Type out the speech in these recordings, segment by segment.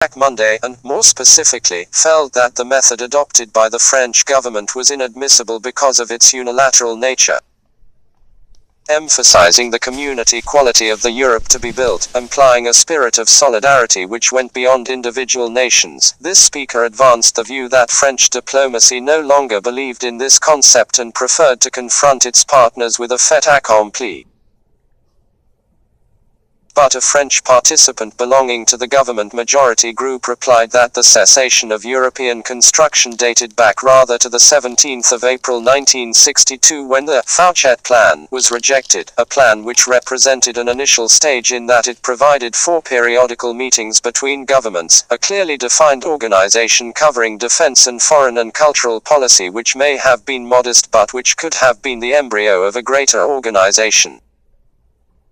Black Monday and, more specifically, felt that the method adopted by the French government was inadmissible because of its unilateral nature. Emphasizing the community quality of the Europe to be built, implying a spirit of solidarity which went beyond individual nations, this speaker advanced the view that French diplomacy no longer believed in this concept and preferred to confront its partners with a fait accompli. But a French participant belonging to the government majority group replied that the cessation of European construction dated back rather to the 17th of April 1962 when the Fouchet Plan was rejected, a plan which represented an initial stage in that it provided 4 periodical meetings between governments, a clearly defined organization covering defense and foreign and cultural policy which may have been modest but which could have been the embryo of a greater organization.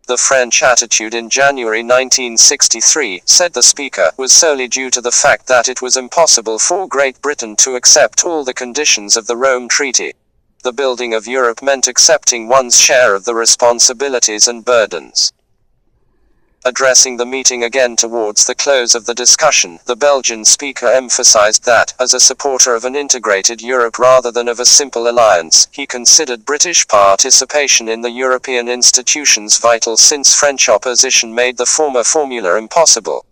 The French attitude in January 1963, said the speaker, was solely due to the fact that it was impossible for Great Britain to accept all the conditions of the Rome Treaty. The building of Europe meant accepting one's share of the responsibilities and burdens. Addressing the meeting again towards the close of the discussion, the Belgian speaker emphasized that, as a supporter of an integrated Europe rather than of a simple alliance, he considered British participation in the European institutions vital since French opposition made the former formula impossible.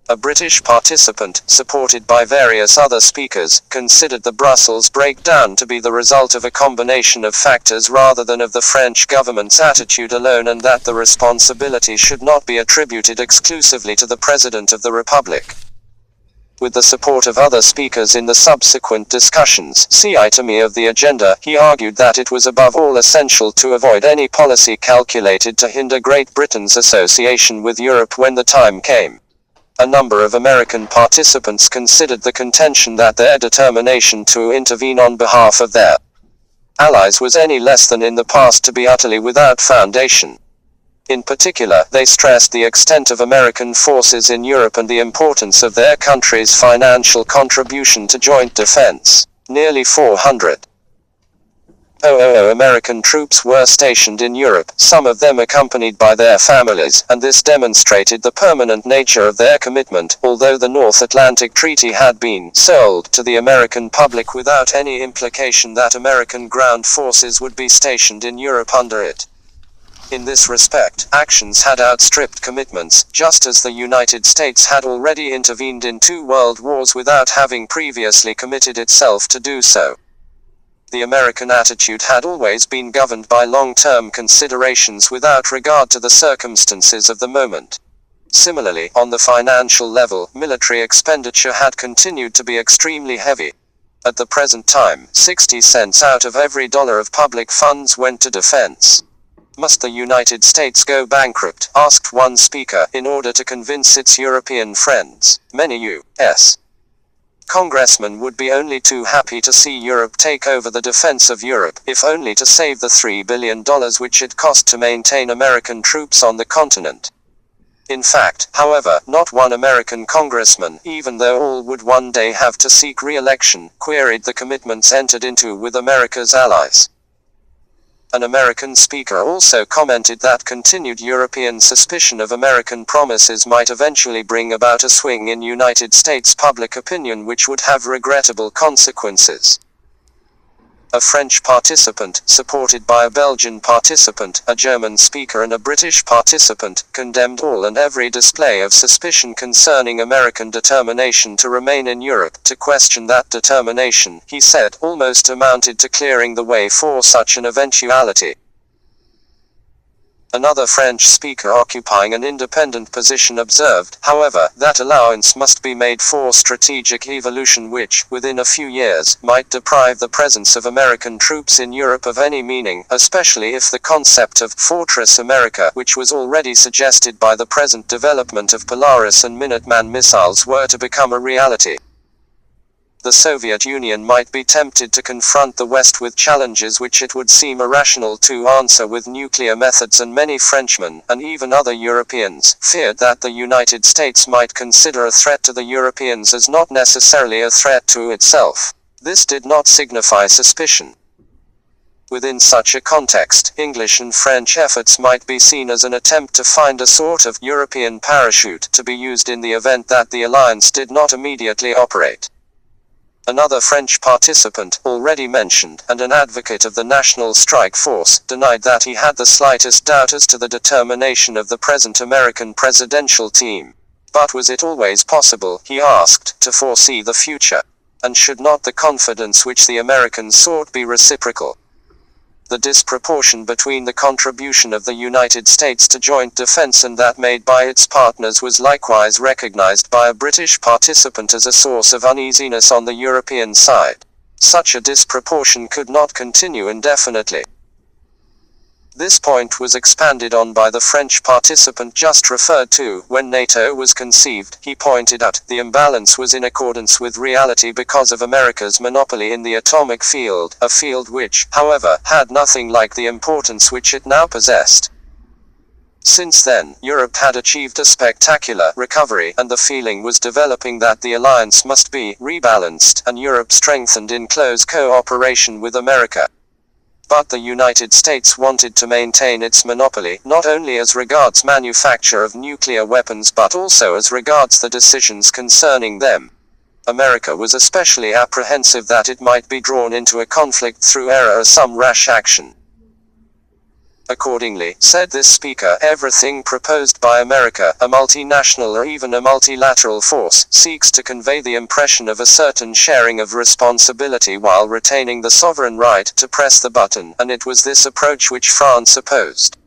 A British participant, supported by various other speakers, considered the Brussels breakdown to be the result of a combination of factors rather than of the French government's attitude alone, and that the responsibility should not be attributed exclusively to the President of the Republic. With the support of other speakers in the subsequent discussions, see item E of the agenda, he argued that it was above all essential to avoid any policy calculated to hinder Great Britain's association with Europe when the time came. A number of American participants considered the contention that their determination to intervene on behalf of their allies was any less than in the past to be utterly without foundation. In particular, they stressed the extent of American forces in Europe and the importance of their country's financial contribution to joint defense. Nearly 400 American troops were stationed in Europe, some of them accompanied by their families, and this demonstrated the permanent nature of their commitment, although the North Atlantic Treaty had been sold to the American public without any implication that American ground forces would be stationed in Europe under it. In this respect, actions had outstripped commitments, just as the United States had already intervened in 2 world wars without having previously committed itself to do so. The American attitude had always been governed by long-term considerations without regard to the circumstances of the moment. Similarly, on the financial level, military expenditure had continued to be extremely heavy. At the present time, 60 cents out of every dollar of public funds went to defense. Must the United States go bankrupt, asked one speaker, in order to convince its European friends? Many U.S. congressmen would be only too happy to see Europe take over the defense of Europe, if only to save the $3 billion which it cost to maintain American troops on the continent. In fact, however, not one American congressman, even though all would one day have to seek re-election, queried the commitments entered into with America's allies. An American speaker also commented that continued European suspicion of American promises might eventually bring about a swing in United States public opinion which would have regrettable consequences. A French participant, supported by a Belgian participant, a German speaker and a British participant, condemned all and every display of suspicion concerning American determination to remain in Europe. To question that determination, he said, almost amounted to clearing the way for such an eventuality. Another French speaker occupying an independent position observed, however, that allowance must be made for strategic evolution which, within a few years, might deprive the presence of American troops in Europe of any meaning, especially if the concept of Fortress America, which was already suggested by the present development of Polaris and Minuteman missiles, were to become a reality. The Soviet Union might be tempted to confront the West with challenges which it would seem irrational to answer with nuclear methods, and many Frenchmen, and even other Europeans, feared that the United States might consider a threat to the Europeans as not necessarily a threat to itself. This did not signify suspicion. Within such a context, English and French efforts might be seen as an attempt to find a sort of European parachute to be used in the event that the alliance did not immediately operate. Another French participant, already mentioned, and an advocate of the National Strike Force, denied that he had the slightest doubt as to the determination of the present American presidential team. But was it always possible, he asked, to foresee the future? And should not the confidence which the Americans sought be reciprocal? The disproportion between the contribution of the United States to joint defense and that made by its partners was likewise recognized by a British participant as a source of uneasiness on the European side. Such a disproportion could not continue indefinitely. This point was expanded on by the French participant just referred to. When NATO was conceived, he pointed out, the imbalance was in accordance with reality because of America's monopoly in the atomic field, a field which, however, had nothing like the importance which it now possessed. Since then, Europe had achieved a spectacular recovery, and the feeling was developing that the alliance must be rebalanced, and Europe strengthened in close cooperation with America. But the United States wanted to maintain its monopoly, not only as regards manufacture of nuclear weapons but also as regards the decisions concerning them. America was especially apprehensive that it might be drawn into a conflict through error or some rash action. Accordingly, said this speaker, everything proposed by America, a multinational or even a multilateral force, seeks to convey the impression of a certain sharing of responsibility while retaining the sovereign right to press the button, and it was this approach which France opposed.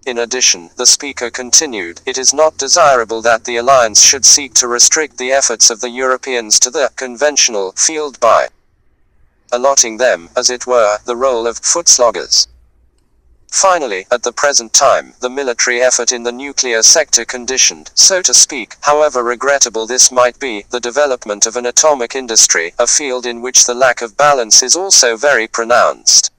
In addition, the speaker continued, it is not desirable that the alliance should seek to restrict the efforts of the Europeans to the conventional field by allotting them, as it were, the role of footsloggers. Finally, at the present time, the military effort in the nuclear sector conditioned, so to speak, however regrettable this might be, the development of an atomic industry, a field in which the lack of balance is also very pronounced.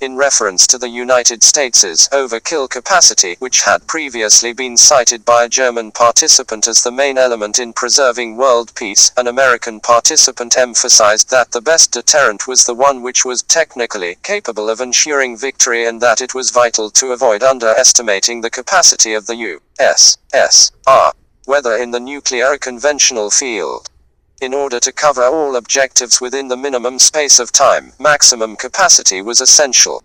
In reference to the United States' overkill capacity, which had previously been cited by a German participant as the main element in preserving world peace, an American participant emphasized that the best deterrent was the one which was technically capable of ensuring victory and that it was vital to avoid underestimating the capacity of the USSR, whether in the nuclear or conventional field. In order to cover all objectives within the minimum space of time, maximum capacity was essential.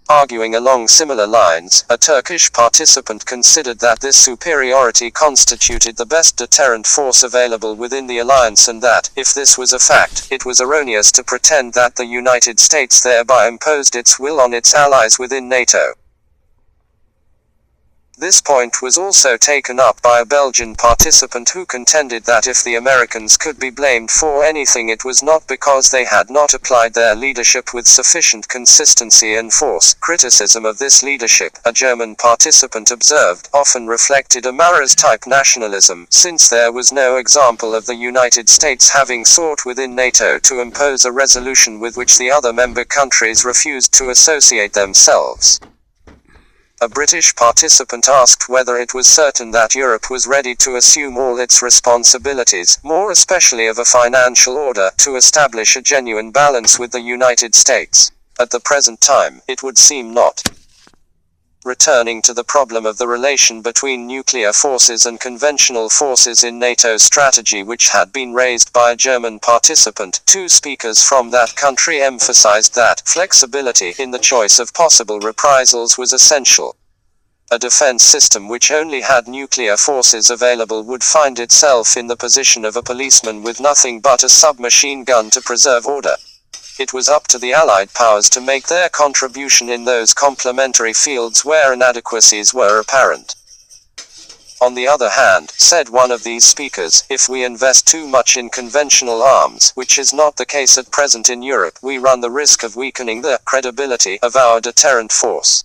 Arguing along similar lines, a Turkish participant considered that this superiority constituted the best deterrent force available within the alliance and that, if this was a fact, it was erroneous to pretend that the United States thereby imposed its will on its allies within NATO. This point was also taken up by a Belgian participant who contended that if the Americans could be blamed for anything it was not because they had not applied their leadership with sufficient consistency and force. Criticism of this leadership, a German participant observed, often reflected a Maras-type nationalism, since there was no example of the United States having sought within NATO to impose a resolution with which the other member countries refused to associate themselves. A British participant asked whether it was certain that Europe was ready to assume all its responsibilities, more especially of a financial order, to establish a genuine balance with the United States. At the present time, it would seem not. Returning to the problem of the relation between nuclear forces and conventional forces in NATO strategy, which had been raised by a German participant, two speakers from that country emphasized that flexibility in the choice of possible reprisals was essential. A defense system which only had nuclear forces available would find itself in the position of a policeman with nothing but a submachine gun to preserve order. It was up to the Allied powers to make their contribution in those complementary fields where inadequacies were apparent. On the other hand, said one of these speakers, if we invest too much in conventional arms, which is not the case at present in Europe, we run the risk of weakening the credibility of our deterrent force.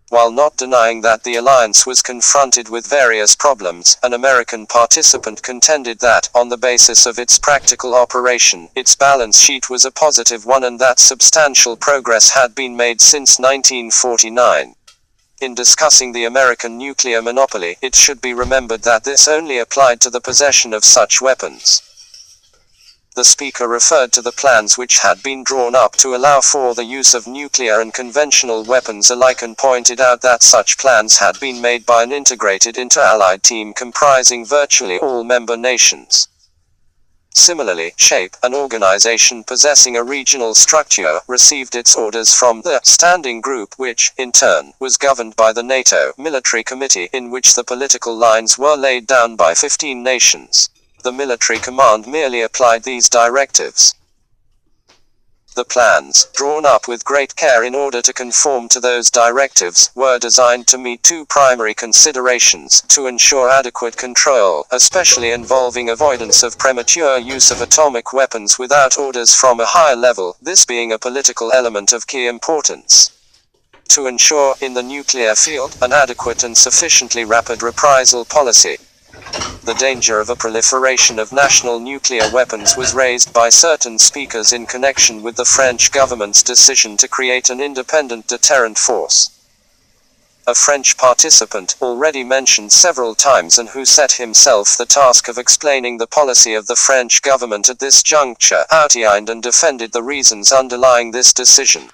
While not denying that the alliance was confronted with various problems, an American participant contended that, on the basis of its practical operation, its balance sheet was a positive one and that substantial progress had been made since 1949. In discussing the American nuclear monopoly, it should be remembered that this only applied to the possession of such weapons. The speaker referred to the plans which had been drawn up to allow for the use of nuclear and conventional weapons alike and pointed out that such plans had been made by an integrated inter-allied team comprising virtually all member nations. Similarly, SHAPE, an organization possessing a regional structure, received its orders from the Standing Group which, in turn, was governed by the NATO Military Committee in which the political lines were laid down by 15 nations. The military command merely applied these directives. The plans, drawn up with great care in order to conform to those directives, were designed to meet two primary considerations: to ensure adequate control, especially involving avoidance of premature use of atomic weapons without orders from a higher level, this being a political element of key importance. To ensure, in the nuclear field, an adequate and sufficiently rapid reprisal policy. The danger of a proliferation of national nuclear weapons was raised by certain speakers in connection with the French government's decision to create an independent deterrent force. A French participant, already mentioned several times and who set himself the task of explaining the policy of the French government at this juncture, outlined and defended the reasons underlying this decision.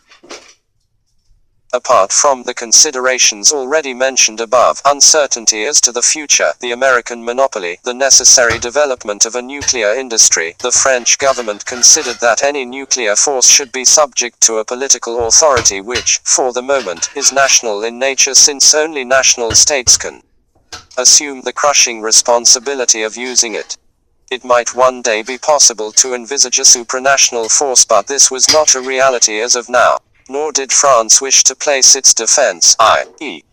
Apart from the considerations already mentioned above, uncertainty as to the future, the American monopoly, the necessary development of a nuclear industry, the French government considered that any nuclear force should be subject to a political authority which, for the moment, is national in nature since only national states can assume the crushing responsibility of using it. It might one day be possible to envisage a supranational force, but this was not a reality as of now. Nor did France wish to place its defense, i.e.,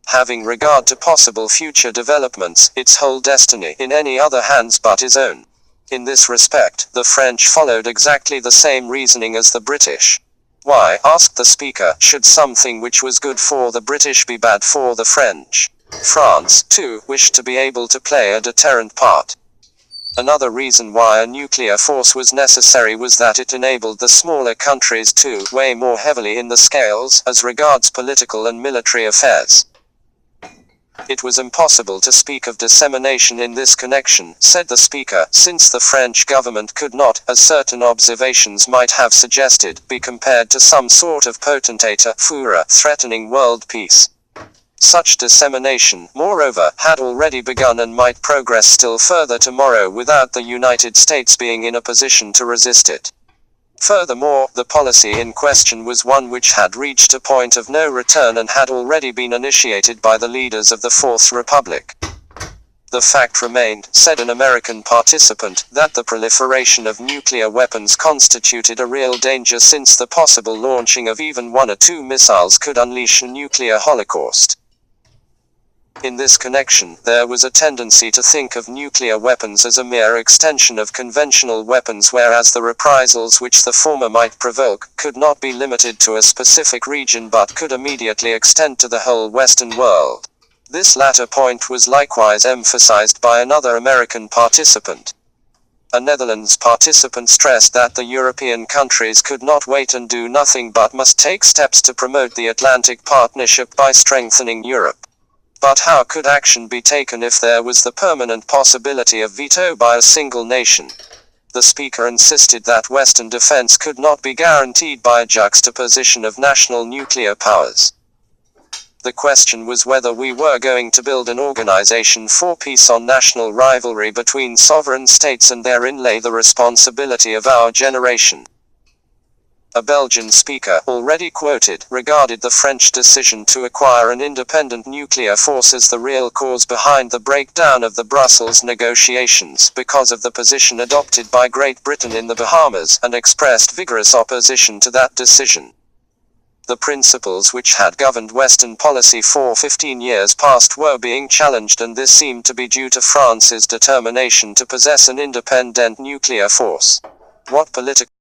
having regard to possible future developments, its whole destiny, in any other hands but his own. In this respect, the French followed exactly the same reasoning as the British. Why, asked the speaker, should something which was good for the British be bad for the French? France, too, wished to be able to play a deterrent part. Another reason why a nuclear force was necessary was that it enabled the smaller countries to weigh more heavily in the scales as regards political and military affairs. It was impossible to speak of dissemination in this connection, said the speaker, since the French government could not, as certain observations might have suggested, be compared to some sort of potentate Führer threatening world peace. Such dissemination, moreover, had already begun and might progress still further tomorrow without the United States being in a position to resist it. Furthermore, the policy in question was one which had reached a point of no return and had already been initiated by the leaders of the Fourth Republic. The fact remained, said an American participant, that the proliferation of nuclear weapons constituted a real danger since the possible launching of even one or two missiles could unleash a nuclear holocaust. In this connection, there was a tendency to think of nuclear weapons as a mere extension of conventional weapons, whereas the reprisals which the former might provoke could not be limited to a specific region but could immediately extend to the whole Western world. This latter point was likewise emphasized by another American participant. A Netherlands participant stressed that the European countries could not wait and do nothing but must take steps to promote the Atlantic Partnership by strengthening Europe. But how could action be taken if there was the permanent possibility of veto by a single nation? The speaker insisted that Western defense could not be guaranteed by a juxtaposition of national nuclear powers. The question was whether we were going to build an organization for peace on national rivalry between sovereign states, and therein lay the responsibility of our generation. A Belgian speaker, already quoted, regarded the French decision to acquire an independent nuclear force as the real cause behind the breakdown of the Brussels negotiations because of the position adopted by Great Britain in the Bahamas, and expressed vigorous opposition to that decision. The principles which had governed Western policy for 15 years past were being challenged, and this seemed to be due to France's determination to possess an independent nuclear force. What political